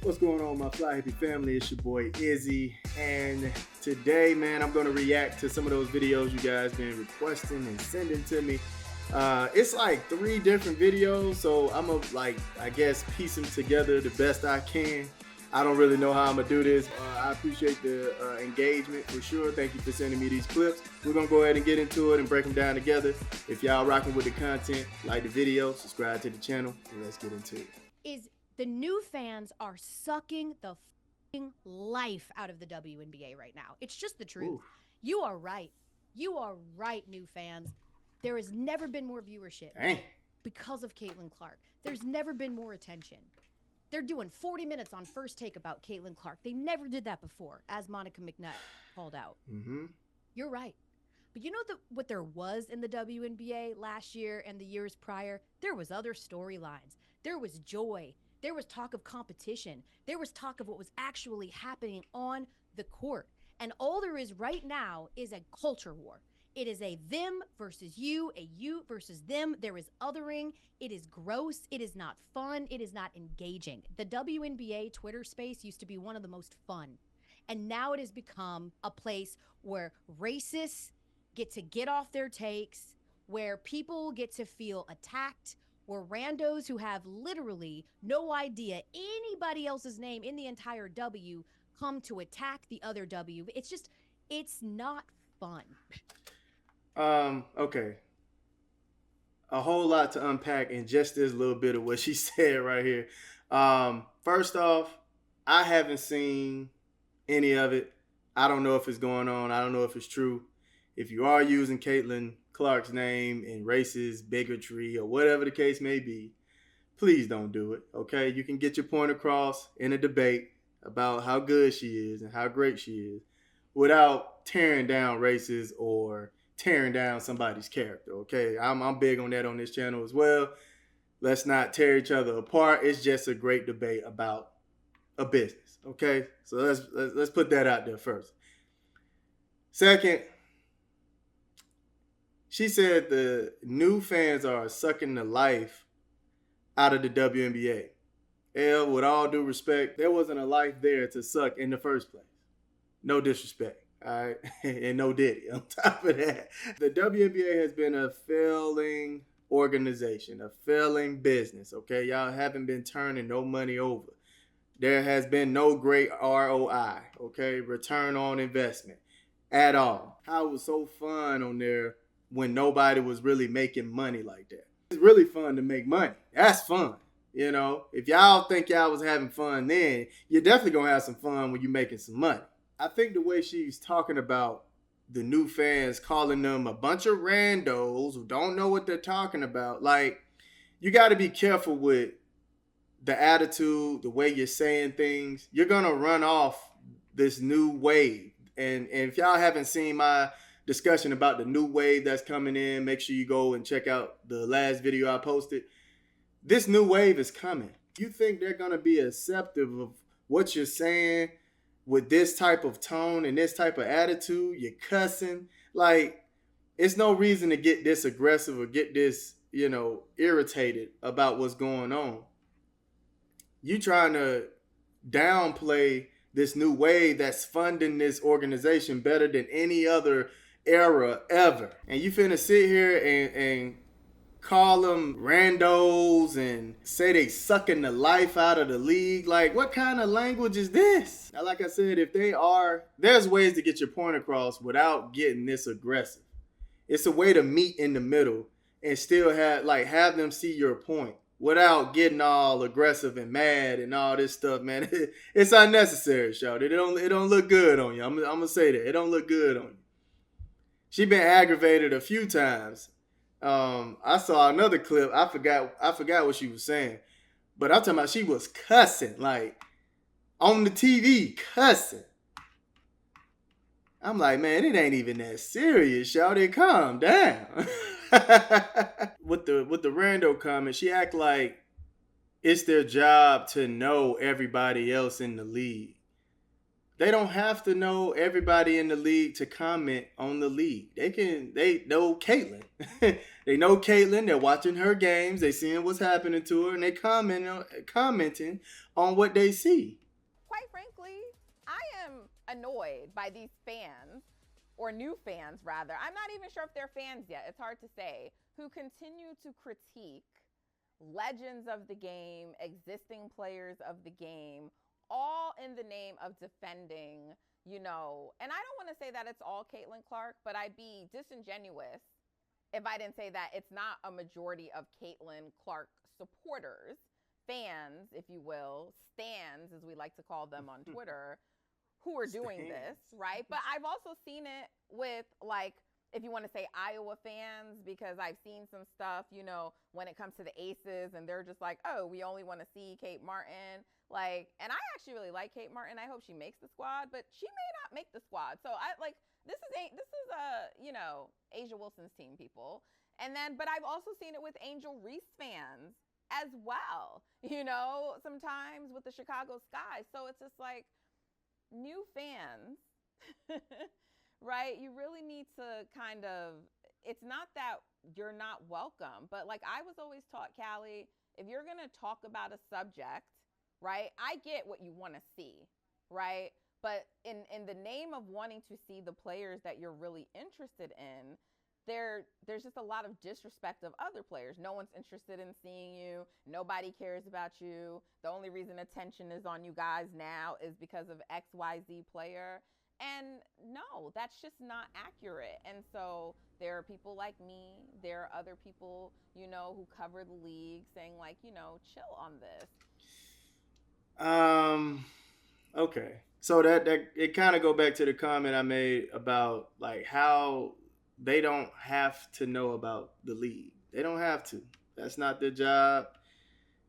What's going on, my fly hippie family? It's your boy Izzy, and today, man, I'm gonna react to some of those videos you guys been requesting and sending to me. It's like 3 different videos, so I'm gonna I guess piece them together the best I can. I don't really know how I'm gonna do this. I appreciate the engagement for sure. Thank you for sending me these clips. We're gonna go ahead and get into it and break them down together. If y'all rocking with the content, like the video, subscribe to the channel, and let's get into it. The new fans are sucking the life out of the WNBA right now. It's just the truth. Ooh. You are right. You are right, new fans. There has never been more viewership because of Caitlin Clark. There's never been more attention. They're doing 40 minutes on First Take about Caitlin Clark. They never did that before, as Monica McNutt called out. Mm-hmm. You're right. But you know what there was in the WNBA last year and the years prior? There was other storylines. There was joy. There was talk of competition. There was talk of what was actually happening on the court. And all there is right now is a culture war. It is a them versus you, a you versus them. There is othering. It is gross. It is not fun. It is not engaging. The WNBA Twitter space used to be one of the most fun. And now it has become a place where racists get off their takes, where people get to feel attacked, where randos who have literally no idea anybody else's name in the entire W come to attack the other W. It's not fun. Okay. A whole lot to unpack in just this little bit of what she said right here. First off, I haven't seen any of it. I don't know if it's going on. I don't know if it's true. If you are using Caitlin Clark's name in racist bigotry or whatever the case may be, please don't do it, okay? You can get your point across in a debate about how good she is and how great she is without tearing down races or tearing down somebody's character, okay? I'm big on that on this channel as well. Let's not tear each other apart. It's just a great debate about a business, okay? So let's put that out there first. Second, she said the new fans are sucking the life out of the WNBA. With all due respect, there wasn't a life there to suck in the first place. No disrespect, all right? And no diddy on top of that. The WNBA has been a failing organization, a failing business, okay? Y'all haven't been turning no money over. There has been no great ROI, okay? Return on investment at all. How it was so fun on there when nobody was really making money like that. It's really fun to make money. That's fun. You know, if y'all think y'all was having fun then, you're definitely going to have some fun when you're making some money. I think the way she's talking about the new fans, calling them a bunch of randos who don't know what they're talking about, like, you got to be careful with the attitude, the way you're saying things. You're going to run off this new wave. And if y'all haven't seen my discussion about the new wave that's coming in, make sure you go and check out the last video I posted. This new wave is coming. You think they're going to be acceptive of what you're saying with this type of tone and this type of attitude? You're cussing. Like, it's no reason to get this aggressive or get this, irritated about what's going on. You trying to downplay this new wave that's funding this organization better than any other era ever. And you finna sit here and call them randos and say they sucking the life out of the league. Like, what kind of language is this? Now, like I said, there's ways to get your point across without getting this aggressive. It's a way to meet in the middle and still have them see your point without getting all aggressive and mad and all this stuff, man. It's unnecessary, shout. It don't look good on you. I'm gonna say that. It don't look good on you. She been aggravated a few times. I saw another clip. I forgot what she was saying. But I'm talking about she was cussing, like on the TV, cussing. I'm like, man, it ain't even that serious, shawty. Calm down. With the rando comment, she act like it's their job to know everybody else in the league. They don't have to know everybody in the league to comment on the league. They know Caitlin. They know Caitlin. They're watching her games. They seeing what's happening to her, and they commenting on what they see. Quite frankly, I am annoyed by these fans, or new fans rather. I'm not even sure if they're fans yet. It's hard to say. Who continue to critique legends of the game, existing players of the game, all in the name of defending, and I don't want to say that it's all Caitlin Clark, but I'd be disingenuous if I didn't say that it's not a majority of Caitlin Clark supporters, fans, if you will, stans, as we like to call them on Twitter, who are doing this, right? But I've also seen it with, like, if you want to say Iowa fans, because I've seen some stuff, when it comes to the Aces, and they're just like, oh, we only want to see Kate Martin. Like, and I actually really like Kate Martin. I hope she makes the squad, but she may not make the squad. So this is Asia Wilson's team, people. And then, but I've also seen it with Angel Reese fans as well, sometimes with the Chicago Sky. So it's just like, new fans, right? You really need to kind of, it's not that you're not welcome, but like I was always taught, Callie, if you're going to talk about a subject, right? I get what you want to see, right? But in the name of wanting to see the players that you're really interested in, there's just a lot of disrespect of other players. No one's interested in seeing you. Nobody cares about you. The only reason attention is on you guys now is because of XYZ player. And no, that's just not accurate. And so there are people like me, there are other people, who cover the league saying like, chill on this. Okay. So that it kind of go back to the comment I made about like how they don't have to know about the league. They don't have to. That's not their job.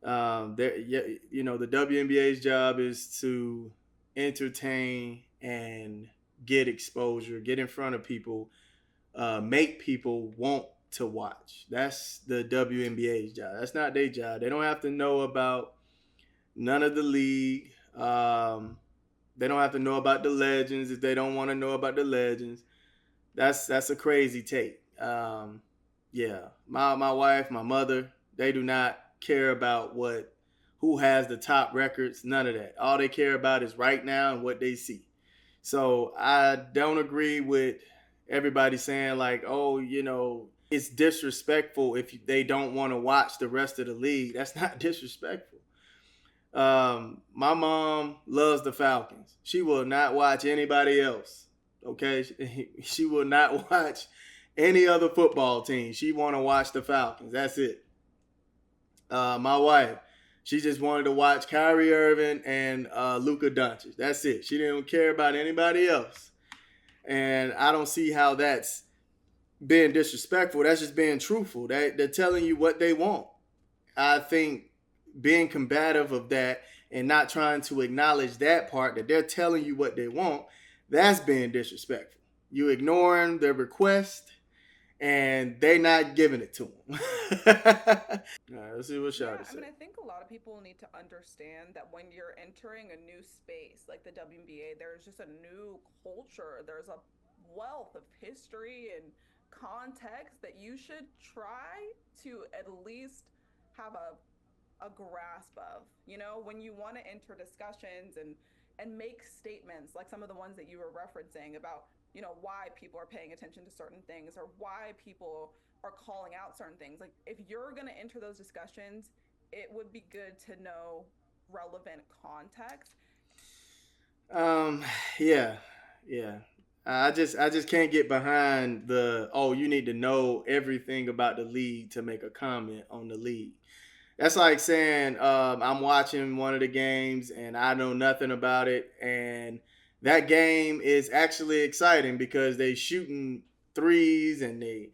The WNBA's job is to entertain and get exposure, get in front of people, make people want to watch. That's the WNBA's job. That's not their job. They don't have to know about none of the league. They don't have to know about the legends if they don't want to know about the legends. That's a crazy take. Yeah, my wife, my mother, they do not care about who has the top records. None of that. All they care about is right now and what they see. So I don't agree with everybody saying like, oh, it's disrespectful if they don't want to watch the rest of the league. That's not disrespectful. My mom loves the Falcons. She will not watch anybody else. Okay, she will not watch any other football team. She want to watch the Falcons. That's it. My wife, she just wanted to watch Kyrie Irving and Luka Doncic. That's it. She didn't care about anybody else. And I don't see how that's being disrespectful. That's just being truthful. They're telling you what they want. I think being combative of that and not trying to acknowledge that part, that they're telling you what they want, that's being disrespectful. You ignoring their request and they not giving it to them. All right, let's see what Shawty said. I think a lot of people need to understand that when you're entering a new space like the WNBA, there's just a new culture. There's a wealth of history and context that you should try to at least have a grasp of, when you want to enter discussions and make statements like some of the ones that you were referencing about, why people are paying attention to certain things or why people are calling out certain things. Like if you're going to enter those discussions, it would be good to know relevant context. Yeah. I just can't get behind you need to know everything about the league to make a comment on the league. That's like saying I'm watching one of the games and I know nothing about it, and that game is actually exciting because they shooting threes and they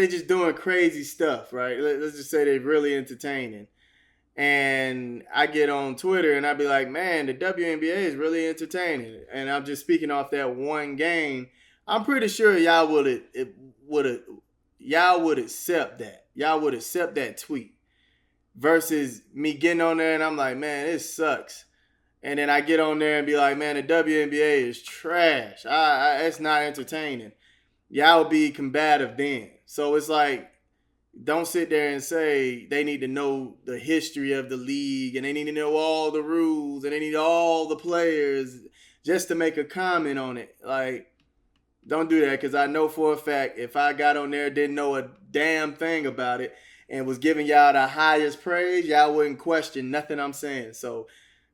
just doing crazy stuff, right? Let's just say they're really entertaining. And I get on Twitter and I be like, man, the WNBA is really entertaining. And I'm just speaking off that one game. I'm pretty sure y'all would accept that. Y'all would accept that tweet versus me getting on there and I'm like, man, it sucks. And then I get on there and be like, man, the WNBA is trash. It's not entertaining. Y'all be combative then. So it's like, don't sit there and say they need to know the history of the league and they need to know all the rules and they need all the players just to make a comment on it. Like, don't do that, because I know for a fact if I got on there, didn't know a damn thing about it, and was giving y'all the highest praise, y'all wouldn't question nothing I'm saying. So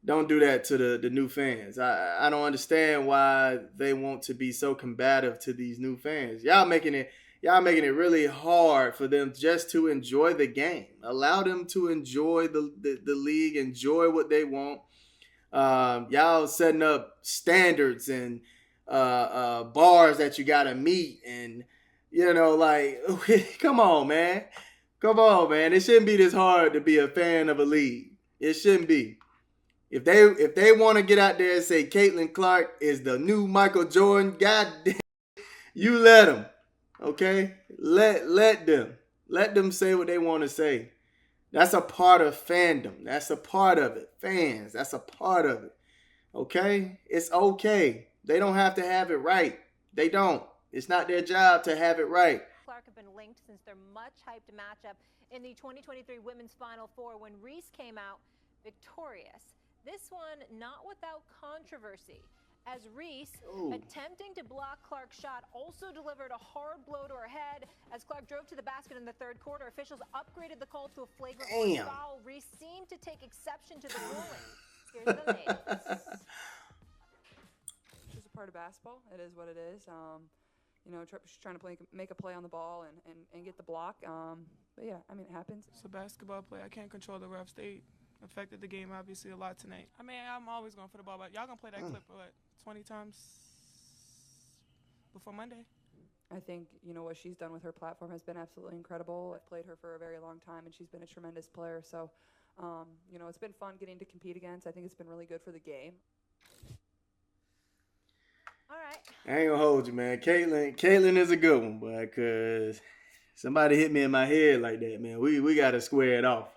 don't do that to the new fans. I don't understand why they want to be so combative to these new fans. Y'all making it really hard for them just to enjoy the game. Allow them to enjoy the league, enjoy what they want. Y'all setting up standards and bars that you gotta meet, and like, come on, man. It shouldn't be this hard to be a fan of a league. It shouldn't be. If they want to get out there and say Caitlin Clark is the new Michael Jordan, goddamn, you let them. Okay, let them say what they want to say. That's a part of fandom. That's a part of it. Fans, that's a part of it. Okay, it's okay. They don't have to have it right. They don't. It's not their job to have it right. Clark have been linked since their much-hyped matchup in the 2023 Women's Final Four when Reese came out victorious. This one not without controversy, as Reese, attempting to block Clark's shot, also delivered a hard blow to her head. As Clark drove to the basket in the third quarter, officials upgraded the call to a flagrant foul. Reese seemed to take exception to the ruling. Here's the ladies. It's just a part of basketball. It is what it is. She's trying to make a play on the ball and get the block. But yeah, I mean, it happens. It's a basketball play. I can't control the refs. They affected the game obviously a lot tonight. I mean, I'm always going for the ball, but y'all gonna play that clip 20 times before Monday? I think what she's done with her platform has been absolutely incredible. I've played her for a very long time, and she's been a tremendous player. So, it's been fun getting to compete against. I think it's been really good for the game. All right. I ain't gonna hold you, man. Caitlin is a good one, boy, because somebody hit me in my head like that, man. We gotta square it off.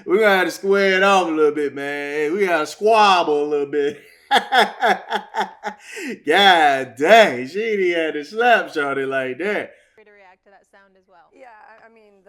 We're gonna have to square it off a little bit, man. We gotta squabble a little bit. God dang, she had to slap shorty like that. To react to that sound as well. Yeah, I mean,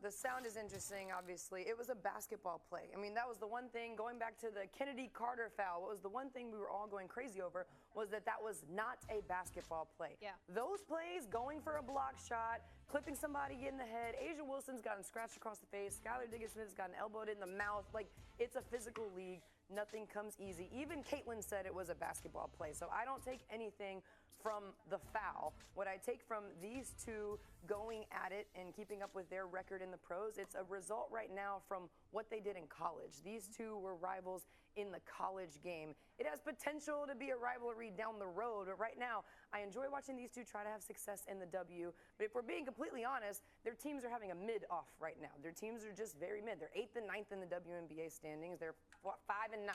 the sound is interesting, obviously. It was a basketball play. I mean, that was the one thing, going back to the Kennedy Carter foul, what was the one thing we were all going crazy over was that was not a basketball play. Yeah. Those plays, going for a block shot, clipping somebody in the head, Asia Wilson's gotten scratched across the face, Skylar Diggins-Smith's gotten elbowed in the mouth. Like, it's a physical league. Nothing comes easy. Even Caitlin said it was a basketball play. So I don't take anything from the foul. What I take from these two going at it and keeping up with their record in the pros, it's a result right now from what they did in college. These two were rivals in the college game. It has potential to be a rivalry down the road, but right now, I enjoy watching these two try to have success in the W. But if we're being completely honest, their teams are having a mid-off right now. Their teams are just very mid. They're 8th and 9th in the WNBA standings. They're 4 and 9,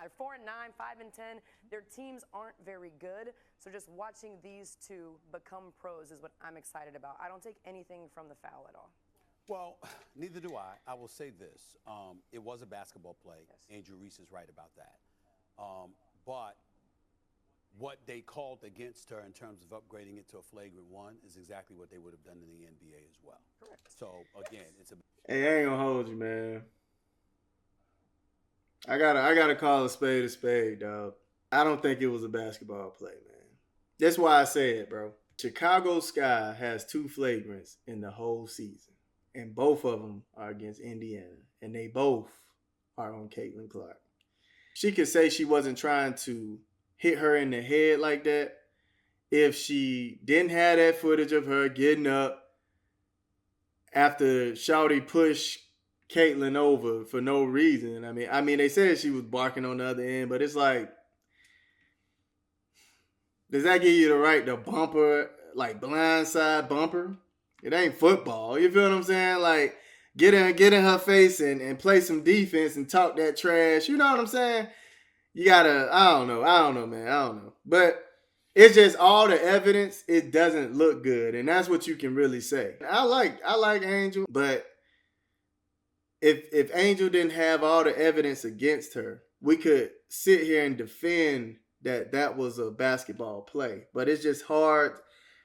5 and 10. Their teams aren't very good. So just watching these two become pros is what I'm excited about. I don't take anything from the foul at all. Well, neither do I. I will say this. It was a basketball play. Yes. Andrew Reese is right about that. But what they called against her in terms of upgrading it to a flagrant one is exactly what they would have done in the NBA as well. Correct. So, again, it's a... Hey, I ain't gonna hold you, man. I gotta call a spade, dog. I don't think it was a basketball play, man. That's why I say it, bro. Chicago Sky has 2 flagrants in the whole season, and both of them are against Indiana, and they both are on Caitlin Clark. She could say she wasn't trying to hit her in the head like that if she didn't have that footage of her getting up after Shawty pushed Caitlin over for no reason. I mean, they said she was barking on the other end, but it's like, does that give you the right to bump her, like blindside bumper? It ain't football. You feel what I'm saying? Like, get in her face and play some defense and talk that trash. You know what I'm saying? You gotta, I don't know, man. I don't know. But it's just all the evidence, it doesn't look good. And that's what you can really say. I like Angel, but if Angel didn't have all the evidence against her, we could sit here and defend that was a basketball play. But it's just hard.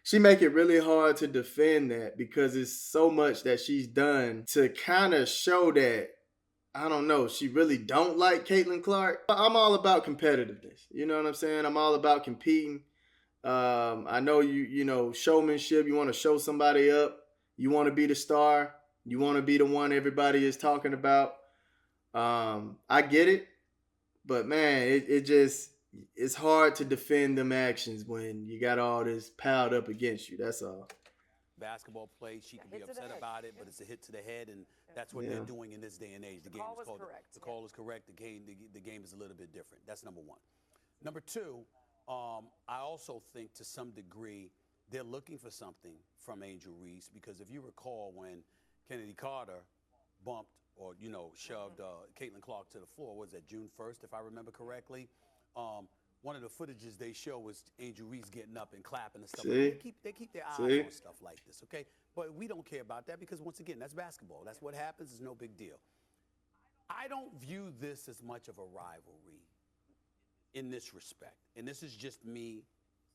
She make it really hard to defend that because it's so much that she's done to kind of show that, I don't know, she really don't like Caitlin Clark. I'm all about competitiveness. You know what I'm saying? I'm all about competing. I know you know, showmanship. You want to show somebody up. You want to be the star. You want to be the one everybody is talking about. I get it, but man, it's hard to defend them actions when you got all this piled up against you. That's all. Basketball play, she can be hit to the upset head. about it, but it's a hit to the head, and that's what they're doing in this day and age. The game call is was called. correct. The call is correct. The game is a little bit different. That's number one. Number two, I also think to some degree they're looking for something from Angel Reese, because if you recall when Kennedy Carter bumped or shoved Caitlin Clark to the floor, was that June 1st, if I remember correctly? One of the footages they show was Angel Reese getting up and clapping and stuff. See? They keep their eyes See? on stuff like this, okay? But we don't care about that because, once again, that's basketball. That's what happens. It's no big deal. I don't view this as much of a rivalry in this respect. And this is just me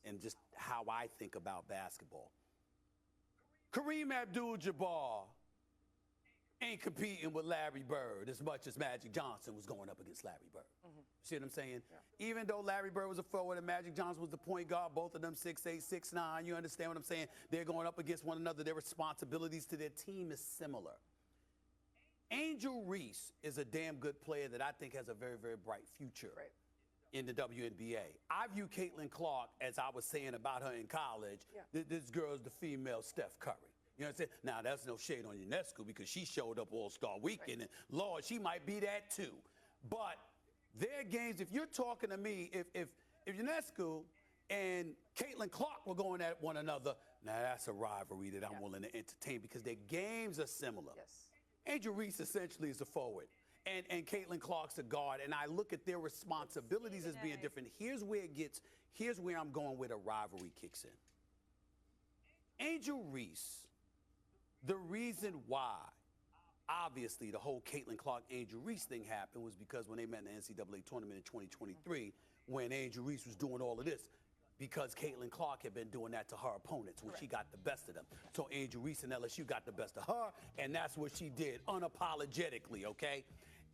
and just how I think about basketball. Kareem Abdul-Jabbar ain't competing with Larry Bird as much as Magic Johnson was going up against Larry Bird. See what I'm saying? Yeah. Even though Larry Bird was a forward and Magic Johnson was the point guard, both of them 6'8", 6'9", you understand what I'm saying? They're going up against one another. Their responsibilities to their team is similar. Angel Reese is a damn good player that I think has a very, very bright future in the WNBA. I view Caitlin Clark, as I was saying about her in college, this girl's the female Steph Curry. You know what I'm saying? Now, that's no shade on UNESCO because she showed up All-Star Weekend, and Lord, she might be that too. But their games, if you're talking to me, if UNESCO and Caitlin Clark were going at one another, now that's a rivalry that I'm willing to entertain because their games are similar. Yes. Angel Reese essentially is a forward, and Caitlin Clark's a guard, and I look at their responsibilities as being different. Here's where I'm going where the rivalry kicks in. Angel Reese, the reason why, obviously, the whole Caitlin Clark-Angel Reese thing happened was because when they met in the NCAA tournament in 2023, when Angel Reese was doing all of this, because Caitlin Clark had been doing that to her opponents when she got the best of them. So Angel Reese and LSU got the best of her, and that's what she did, unapologetically, okay?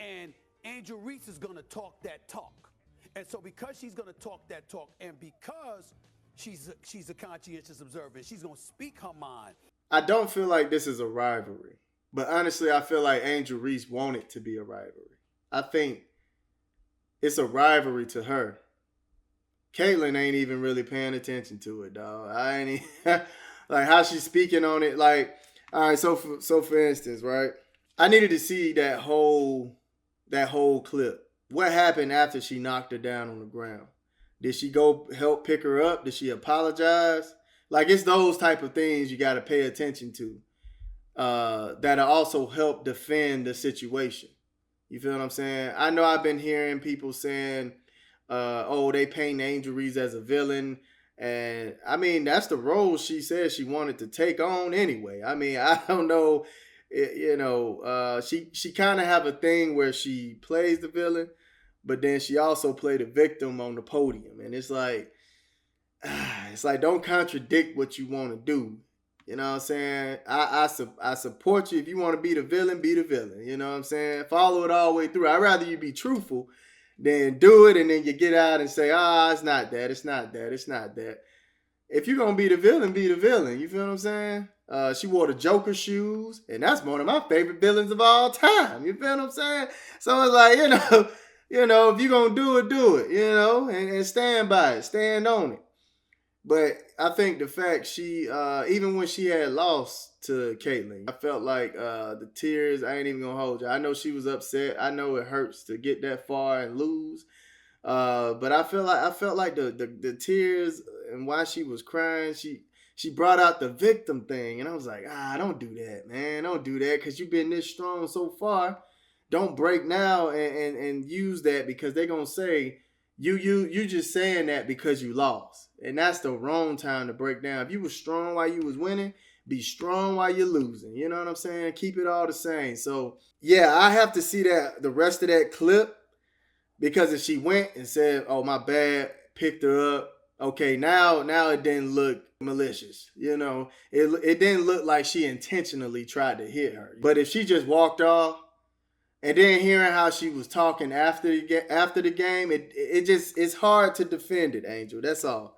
And Angel Reese is going to talk that talk. And so because she's going to talk that talk, and because she's a conscientious observer, she's going to speak her mind. I don't feel like this is a rivalry. But honestly, I feel like Angel Reese wanted it to be a rivalry. I think it's a rivalry to her. Caitlin ain't even really paying attention to it, dog. I ain't even, like how she's speaking on it. Like, all right, so for instance, right? I needed to see that whole clip. What happened after she knocked her down on the ground? Did she go help pick her up? Did she apologize? Like, it's those type of things you got to pay attention to. That'll also help defend the situation. You feel what I'm saying? I know I've been hearing people saying, they paint Angel Reese as a villain. And, I mean, that's the role she said she wanted to take on anyway. I mean, I don't know, she kind of have a thing where she plays the villain, but then she also played a victim on the podium. And it's like, don't contradict what you want to do. You know what I'm saying? I support you. If you want to be the villain, be the villain. You know what I'm saying? Follow it all the way through. I'd rather you be truthful than do it and then you get out and say, it's not that, it's not that, it's not that. If you're going to be the villain, be the villain. You feel what I'm saying? She wore the Joker shoes, and that's one of my favorite villains of all time. You feel what I'm saying? So it's like, if you're going to do it, and stand by it, stand on it. But I think the fact she, even when she had lost to Caitlin, I felt like the tears, I ain't even going to hold you. I know she was upset. I know it hurts to get that far and lose. But I felt like the tears and why she was crying, she brought out the victim thing. And I was like, don't do that, man. Don't do that because you've been this strong so far. Don't break now and use that because they're going to say, you just saying that because you lost. And that's the wrong time to break down. If you were strong while you was winning, Be strong while you're losing. You know what I'm saying? Keep it all the same. So, yeah, I have to see that the rest of that clip, because if she went and said, oh, my bad, picked her up, okay, now it didn't look malicious. You know, it didn't look like she intentionally tried to hit her. But if she just walked off, and then hearing how she was talking after the game, it's hard to defend it, Angel. That's all.